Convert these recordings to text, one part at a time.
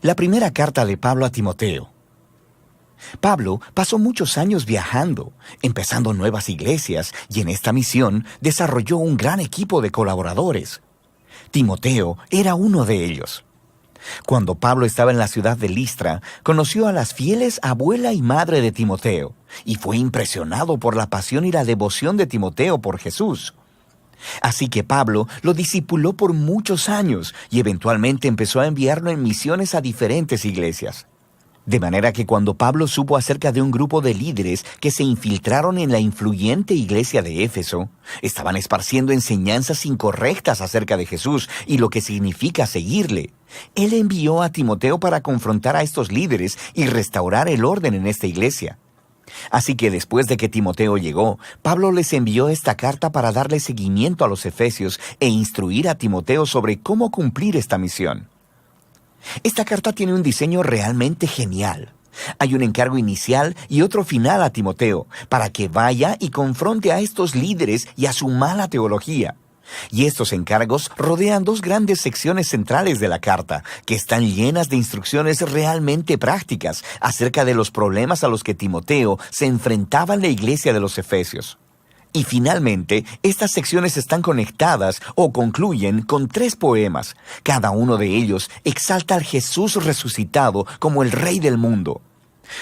La primera carta de Pablo a Timoteo. Pablo pasó muchos años viajando, empezando nuevas iglesias, y en esta misión desarrolló un gran equipo de colaboradores. Timoteo era uno de ellos. Cuando Pablo estaba en la ciudad de Listra, conoció a las fieles abuela y madre de Timoteo, y fue impresionado por la pasión y la devoción de Timoteo por Jesús. Así que Pablo lo discipuló por muchos años y eventualmente empezó a enviarlo en misiones a diferentes iglesias. De manera que cuando Pablo supo acerca de un grupo de líderes que se infiltraron en la influyente iglesia de Éfeso, estaban esparciendo enseñanzas incorrectas acerca de Jesús y lo que significa seguirle, él envió a Timoteo para confrontar a estos líderes y restaurar el orden en esta iglesia. Así que después de que Timoteo llegó, Pablo les envió esta carta para darle seguimiento a los efesios e instruir a Timoteo sobre cómo cumplir esta misión. Esta carta tiene un diseño realmente genial. Hay un encargo inicial y otro final a Timoteo, para que vaya y confronte a estos líderes y a su mala teología. Y estos encargos rodean dos grandes secciones centrales de la carta, que están llenas de instrucciones realmente prácticas acerca de los problemas a los que Timoteo se enfrentaba en la iglesia de los Efesios. Y finalmente, estas secciones están conectadas o concluyen con 3 poemas. Cada uno de ellos exalta al Jesús resucitado como el Rey del mundo.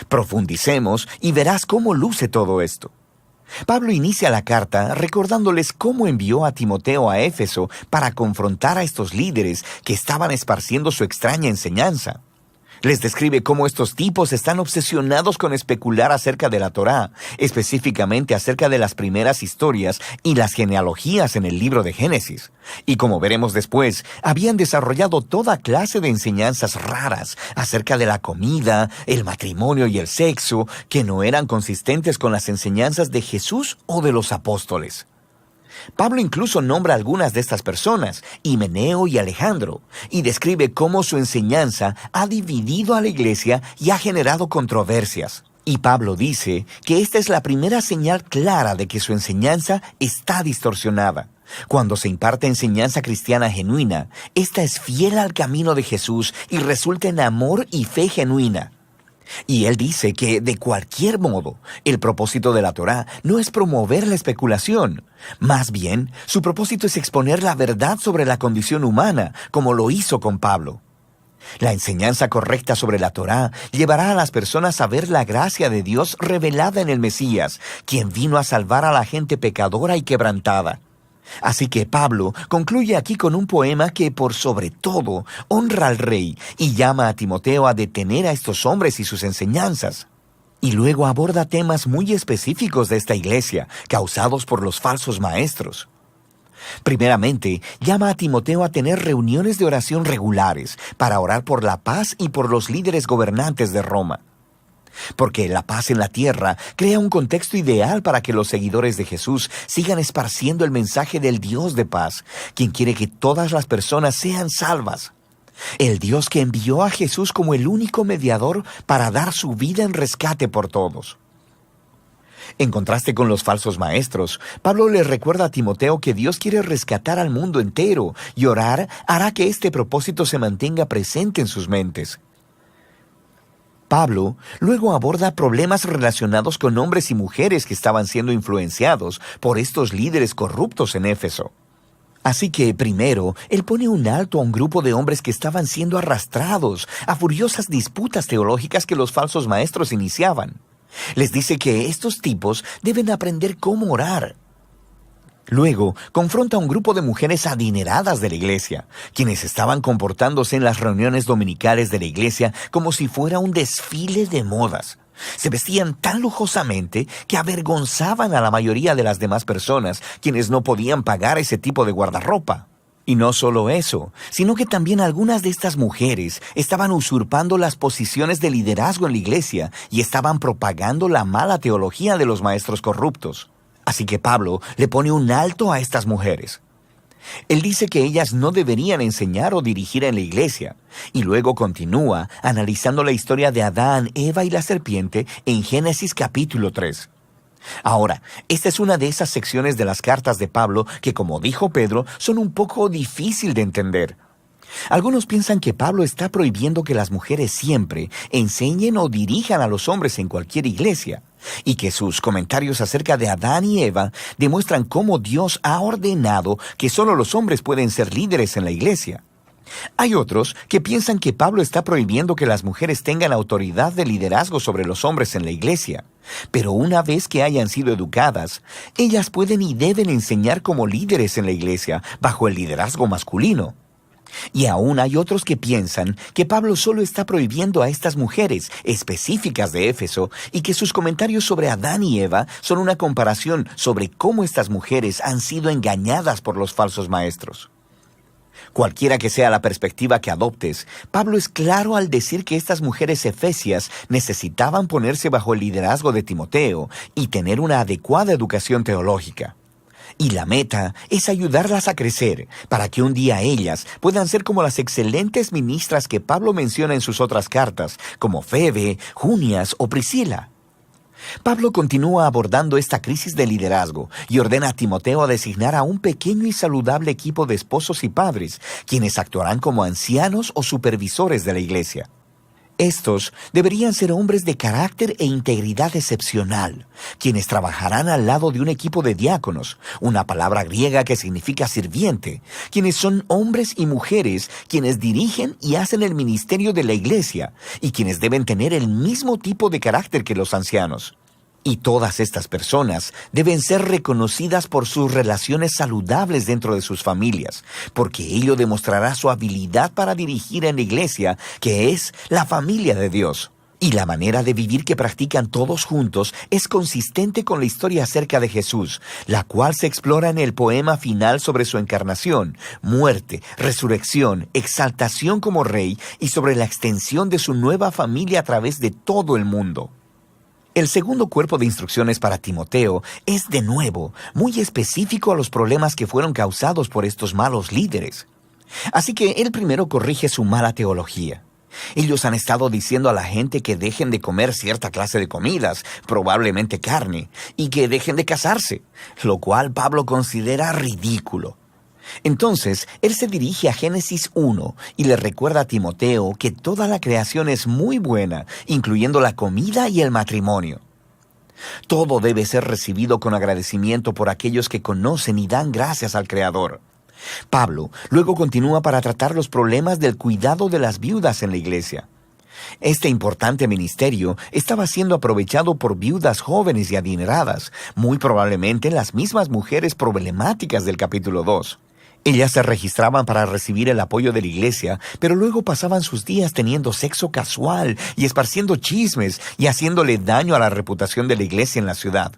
Profundicemos y verás cómo luce todo esto. Pablo inicia la carta recordándoles cómo envió a Timoteo a Éfeso para confrontar a estos líderes que estaban esparciendo su extraña enseñanza. Les describe cómo estos tipos están obsesionados con especular acerca de la Torá, específicamente acerca de las primeras historias y las genealogías en el libro de Génesis. Y como veremos después, habían desarrollado toda clase de enseñanzas raras acerca de la comida, el matrimonio y el sexo, que no eran consistentes con las enseñanzas de Jesús o de los apóstoles. Pablo incluso nombra a algunas de estas personas, Himeneo y Alejandro, y describe cómo su enseñanza ha dividido a la iglesia y ha generado controversias. Y Pablo dice que esta es la primera señal clara de que su enseñanza está distorsionada. Cuando se imparte enseñanza cristiana genuina, esta es fiel al camino de Jesús y resulta en amor y fe genuina. Y él dice que, de cualquier modo, el propósito de la Torá no es promover la especulación. Más bien, su propósito es exponer la verdad sobre la condición humana, como lo hizo con Pablo. La enseñanza correcta sobre la Torá llevará a las personas a ver la gracia de Dios revelada en el Mesías, quien vino a salvar a la gente pecadora y quebrantada. Así que Pablo concluye aquí con un poema que, por sobre todo, honra al rey y llama a Timoteo a detener a estos hombres y sus enseñanzas. Y luego aborda temas muy específicos de esta iglesia, causados por los falsos maestros. Primeramente, llama a Timoteo a tener reuniones de oración regulares para orar por la paz y por los líderes gobernantes de Roma. Porque la paz en la tierra crea un contexto ideal para que los seguidores de Jesús sigan esparciendo el mensaje del Dios de paz, quien quiere que todas las personas sean salvas. El Dios que envió a Jesús como el único mediador para dar su vida en rescate por todos. En contraste con los falsos maestros, Pablo le recuerda a Timoteo que Dios quiere rescatar al mundo entero y orar hará que este propósito se mantenga presente en sus mentes. Pablo luego aborda problemas relacionados con hombres y mujeres que estaban siendo influenciados por estos líderes corruptos en Éfeso. Así que, primero, él pone un alto a un grupo de hombres que estaban siendo arrastrados a furiosas disputas teológicas que los falsos maestros iniciaban. Les dice que estos tipos deben aprender cómo orar. Luego, confronta a un grupo de mujeres adineradas de la iglesia, quienes estaban comportándose en las reuniones dominicales de la iglesia como si fuera un desfile de modas. Se vestían tan lujosamente que avergonzaban a la mayoría de las demás personas, quienes no podían pagar ese tipo de guardarropa. Y no solo eso, sino que también algunas de estas mujeres estaban usurpando las posiciones de liderazgo en la iglesia y estaban propagando la mala teología de los maestros corruptos. Así que Pablo le pone un alto a estas mujeres. Él dice que ellas no deberían enseñar o dirigir en la iglesia, y luego continúa analizando la historia de Adán, Eva y la serpiente en Génesis capítulo 3. Ahora, esta es una de esas secciones de las cartas de Pablo que, como dijo Pedro, son un poco difícil de entender. Algunos piensan que Pablo está prohibiendo que las mujeres siempre enseñen o dirijan a los hombres en cualquier iglesia, y que sus comentarios acerca de Adán y Eva demuestran cómo Dios ha ordenado que solo los hombres pueden ser líderes en la iglesia. Hay otros que piensan que Pablo está prohibiendo que las mujeres tengan autoridad de liderazgo sobre los hombres en la iglesia, pero una vez que hayan sido educadas, ellas pueden y deben enseñar como líderes en la iglesia bajo el liderazgo masculino. Y aún hay otros que piensan que Pablo solo está prohibiendo a estas mujeres específicas de Éfeso y que sus comentarios sobre Adán y Eva son una comparación sobre cómo estas mujeres han sido engañadas por los falsos maestros. Cualquiera que sea la perspectiva que adoptes, Pablo es claro al decir que estas mujeres efesias necesitaban ponerse bajo el liderazgo de Timoteo y tener una adecuada educación teológica. Y la meta es ayudarlas a crecer para que un día ellas puedan ser como las excelentes ministras que Pablo menciona en sus otras cartas, como Febe, Junias o Priscila. Pablo continúa abordando esta crisis de liderazgo y ordena a Timoteo a designar a un pequeño y saludable equipo de esposos y padres, quienes actuarán como ancianos o supervisores de la iglesia. Estos deberían ser hombres de carácter e integridad excepcional, quienes trabajarán al lado de un equipo de diáconos, una palabra griega que significa sirviente, quienes son hombres y mujeres quienes dirigen y hacen el ministerio de la iglesia y quienes deben tener el mismo tipo de carácter que los ancianos. Y todas estas personas deben ser reconocidas por sus relaciones saludables dentro de sus familias, porque ello demostrará su habilidad para dirigir en la iglesia, que es la familia de Dios. Y la manera de vivir que practican todos juntos es consistente con la historia acerca de Jesús, la cual se explora en el poema final sobre su encarnación, muerte, resurrección, exaltación como rey y sobre la extensión de su nueva familia a través de todo el mundo. El segundo cuerpo de instrucciones para Timoteo es, de nuevo, muy específico a los problemas que fueron causados por estos malos líderes. Así que él primero corrige su mala teología. Ellos han estado diciendo a la gente que dejen de comer cierta clase de comidas, probablemente carne, y que dejen de casarse, lo cual Pablo considera ridículo. Entonces, él se dirige a Génesis 1 y le recuerda a Timoteo que toda la creación es muy buena, incluyendo la comida y el matrimonio. Todo debe ser recibido con agradecimiento por aquellos que conocen y dan gracias al Creador. Pablo luego continúa para tratar los problemas del cuidado de las viudas en la iglesia. Este importante ministerio estaba siendo aprovechado por viudas jóvenes y adineradas, muy probablemente las mismas mujeres problemáticas del capítulo 2. Ellas se registraban para recibir el apoyo de la iglesia, pero luego pasaban sus días teniendo sexo casual y esparciendo chismes y haciéndole daño a la reputación de la iglesia en la ciudad.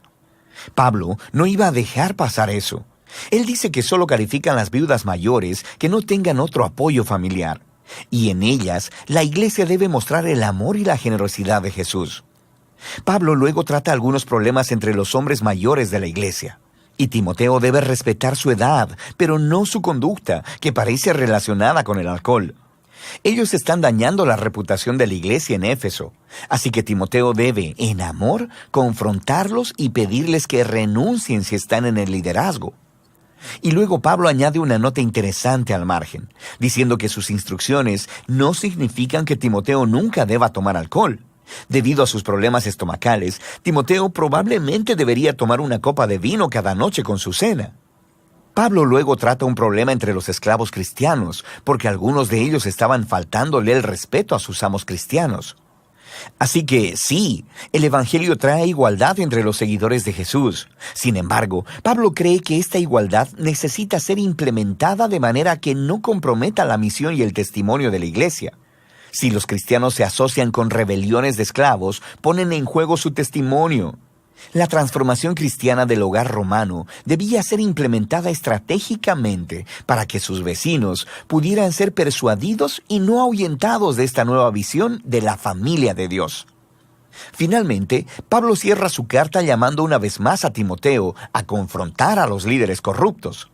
Pablo no iba a dejar pasar eso. Él dice que solo califican las viudas mayores que no tengan otro apoyo familiar, y en ellas la iglesia debe mostrar el amor y la generosidad de Jesús. Pablo luego trata algunos problemas entre los hombres mayores de la iglesia. Y Timoteo debe respetar su edad, pero no su conducta, que parece relacionada con el alcohol. Ellos están dañando la reputación de la iglesia en Éfeso, así que Timoteo debe, en amor, confrontarlos y pedirles que renuncien si están en el liderazgo. Y luego Pablo añade una nota interesante al margen, diciendo que sus instrucciones no significan que Timoteo nunca deba tomar alcohol. Debido a sus problemas estomacales, Timoteo probablemente debería tomar una copa de vino cada noche con su cena. Pablo luego trata un problema entre los esclavos cristianos, porque algunos de ellos estaban faltándole el respeto a sus amos cristianos. Así que sí, el Evangelio trae igualdad entre los seguidores de Jesús. Sin embargo, Pablo cree que esta igualdad necesita ser implementada de manera que no comprometa la misión y el testimonio de la iglesia. Si los cristianos se asocian con rebeliones de esclavos, ponen en juego su testimonio. La transformación cristiana del hogar romano debía ser implementada estratégicamente para que sus vecinos pudieran ser persuadidos y no ahuyentados de esta nueva visión de la familia de Dios. Finalmente, Pablo cierra su carta llamando una vez más a Timoteo a confrontar a los líderes corruptos.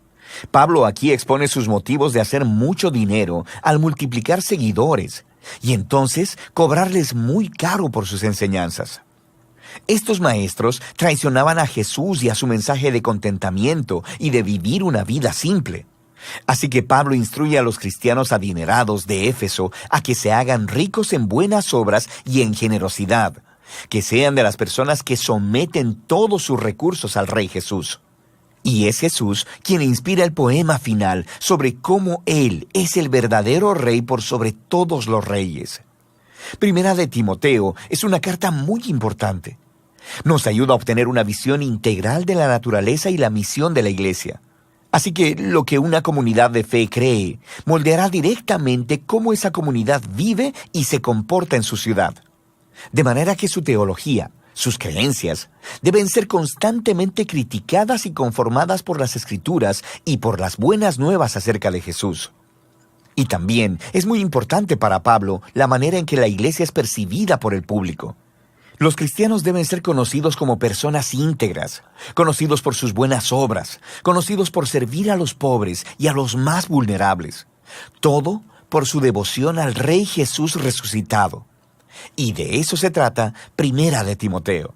Pablo aquí expone sus motivos de hacer mucho dinero al multiplicar seguidores, y entonces cobrarles muy caro por sus enseñanzas. Estos maestros traicionaban a Jesús y a su mensaje de contentamiento y de vivir una vida simple. Así que Pablo instruye a los cristianos adinerados de Éfeso a que se hagan ricos en buenas obras y en generosidad, que sean de las personas que someten todos sus recursos al Rey Jesús. Y es Jesús quien inspira el poema final sobre cómo Él es el verdadero Rey por sobre todos los reyes. Primera de Timoteo es una carta muy importante. Nos ayuda a obtener una visión integral de la naturaleza y la misión de la Iglesia. Así que lo que una comunidad de fe cree moldeará directamente cómo esa comunidad vive y se comporta en su ciudad. De manera que su teología, sus creencias, deben ser constantemente criticadas y conformadas por las Escrituras y por las buenas nuevas acerca de Jesús. Y también es muy importante para Pablo la manera en que la iglesia es percibida por el público. Los cristianos deben ser conocidos como personas íntegras, conocidos por sus buenas obras, conocidos por servir a los pobres y a los más vulnerables. Todo por su devoción al Rey Jesús resucitado. Y de eso se trata Primera de Timoteo.